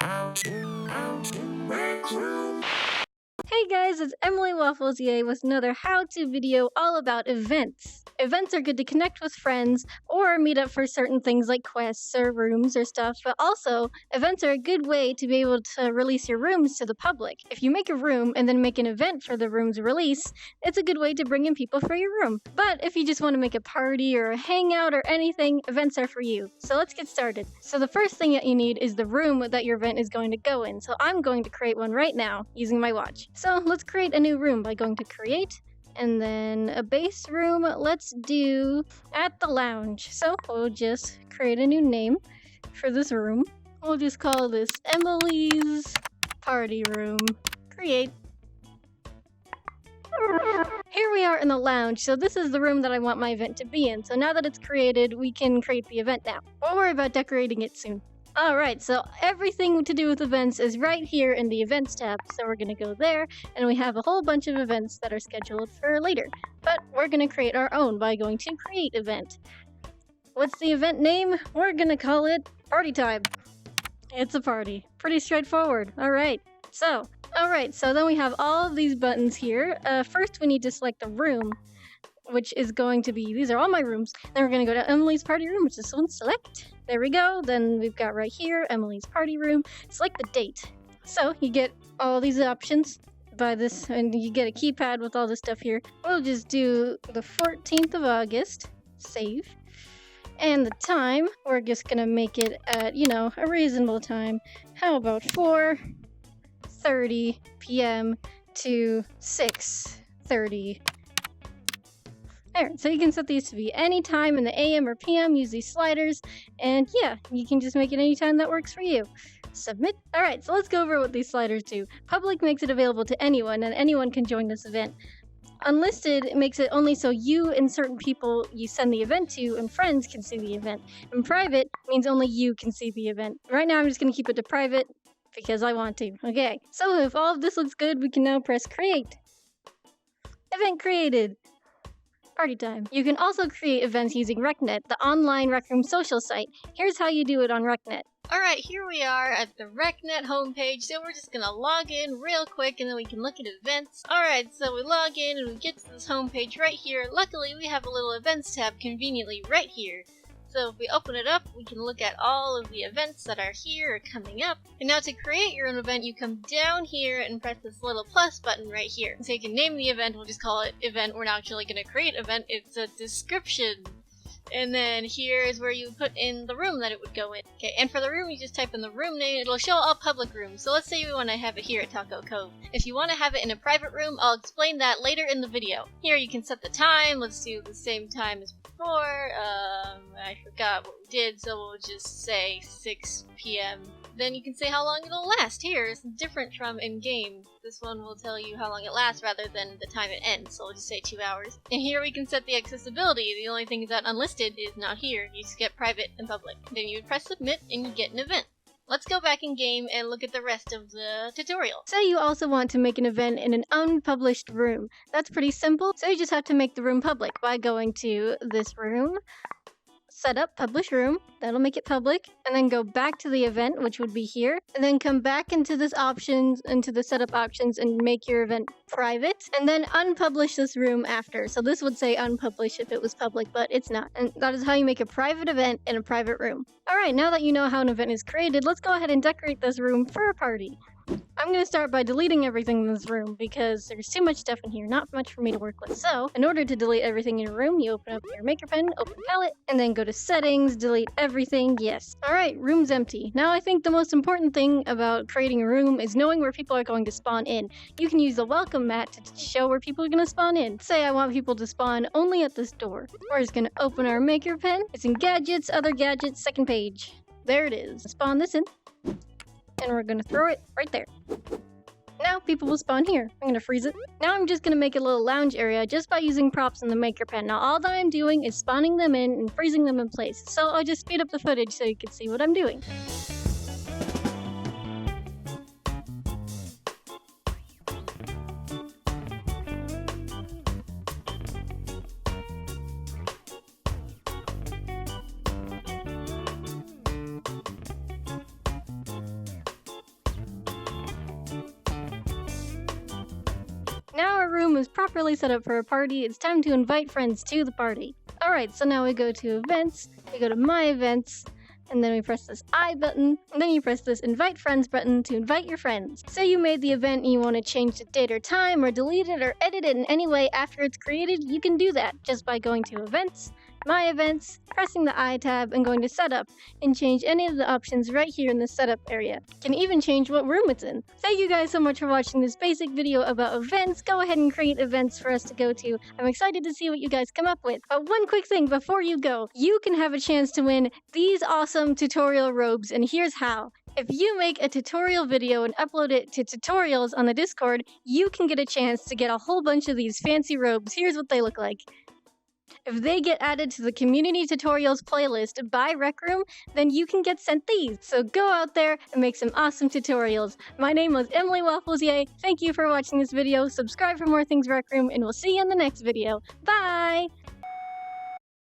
Hey guys, it's emilywafflesyay with another how-to video all about events. Events are good to connect with friends or meet up for certain things like quests or rooms or stuff, but also events are a good way to be able to release your rooms to the public. If you make a room and then make an event for the room's release, it's a good way to bring in people for your room. But if you just want to make a party or a hangout or anything, events are for you. So let's get started. So the first thing that you need is the room that your event is going to go in. So I'm going to create one right now using my watch. So let's create a new room by going to create and then a base room. Let's do at the lounge. So we'll just create a new name for this room. We'll just call this Emily's Party Room. Create. Here we are in the lounge, so this is the room that I want my event to be in. So now that it's created, we can create the event now. We'll worry about decorating it soon. Alright, so everything to do with events is right here in the events tab. So we're going to go there, and we have a whole bunch of events that are scheduled for later. But we're going to create our own by going to create event. What's the event name? We're going to call it Party Time. It's a party. Pretty straightforward. Alright, so then we have all of these buttons here. First we need to select the room, which is going to be, these are all my rooms. Then we're going to go to Emily's Party Room, which is this one, select. There we go. Then we've got right here, Emily's Party Room. Select the date. So you get all these options by this, and you get a keypad with all this stuff here. We'll just do the 14th of August, save. And the time, we're just going to make it at, a reasonable time. How about 4:30 p.m. to 6:30. There, so you can set these to be any time in the AM or PM, use these sliders, and yeah, you can just make it any time that works for you. Submit. Alright, so let's go over what these sliders do. Public makes it available to anyone, and anyone can join this event. Unlisted makes it only so you and certain people you send the event to and friends can see the event. And private means only you can see the event. Right now I'm just going to keep it to private because I want to. Okay, so if all of this looks good, we can now press create. Event created. Party time. You can also create events using RecNet, the online Rec Room social site. Here's how you do it on RecNet. Alright, here we are at the RecNet homepage, so we're just gonna log in real quick and then we can look at events. Alright, so we log in and we get to this homepage right here. Luckily, we have a little events tab conveniently right here. So if we open it up, we can look at all of the events that are here or coming up. And now to create your own event, you come down here and press this little plus button right here. So you can name the event, we'll just call it event. We're not actually going to create event, it's a description. And then here is where you put in the room that it would go in. Okay, and for the room, you just type in the room name. It'll show all public rooms. So let's say we want to have it here at Taco Cove. If you want to have it in a private room, I'll explain that later in the video. Here you can set the time. Let's do the same time as before. I forgot what we did, so we'll just say 6 p.m. Then you can say how long it'll last. Here, it's different from in-game. This one will tell you how long it lasts rather than the time it ends, so we'll just say 2 hours. And here we can set the accessibility. The only thing is that unlisted is not here. You just get private and public. Then you press submit and you get an event. Let's go back in game and look at the rest of the tutorial. Say you also want to make an event in an unpublished room. That's pretty simple, so you just have to make the room public by going to this room, set up publish room, that'll make it public, and then go back to the event, which would be here, and then come back into this options, into the setup options, and make your event private, and then unpublish this room after. So this would say unpublish if it was public, but it's not. And that is how you make a private event in a private room. Alright, now that you know how an event is created, let's go ahead and decorate this room for a party. I'm going to start by deleting everything in this room because there's too much stuff in here, not much for me to work with. So, in order to delete everything in your room, you open up your maker pen, open palette, and then go to settings, delete everything, yes. Alright, room's empty. Now I think the most important thing about creating a room is knowing where people are going to spawn in. You can use the welcome mat to show where people are going to spawn in. Say I want people to spawn only at this door. We're just going to open our maker pen. It's in gadgets, other gadgets, second page. There it is. Spawn this in. And we're gonna throw it right there. Now people will spawn here. I'm gonna freeze it. Now I'm just gonna make a little lounge area just by using props in the maker pen. Now all that I'm doing is spawning them in and freezing them in place. So I'll just speed up the footage so you can see what I'm doing. Now our room is properly set up for a party. It's time to invite friends to the party. Alright, so now we go to events, we go to my events, and then we press this I button, and then you press this invite friends button to invite your friends. Say you made the event and you want to change the date or time, or delete it or edit it in any way after it's created, you can do that just by going to events, my events, pressing the I tab, and going to setup, and change any of the options right here in the setup area. You can even change what room it's in. Thank you guys so much for watching this basic video about events. Go ahead and create events for us to go to. I'm excited to see what you guys come up with. But one quick thing before you go, you can have a chance to win these awesome tutorial robes, and here's how. If you make a tutorial video and upload it to tutorials on the Discord, you can get a chance to get a whole bunch of these fancy robes. Here's what they look like. If they get added to the community tutorials playlist by Rec Room, then you can get sent these. So go out there and make some awesome tutorials. My name was emilywafflesyay. Thank you for watching this video. Subscribe for more things Rec Room, and we'll see you in the next video. Bye!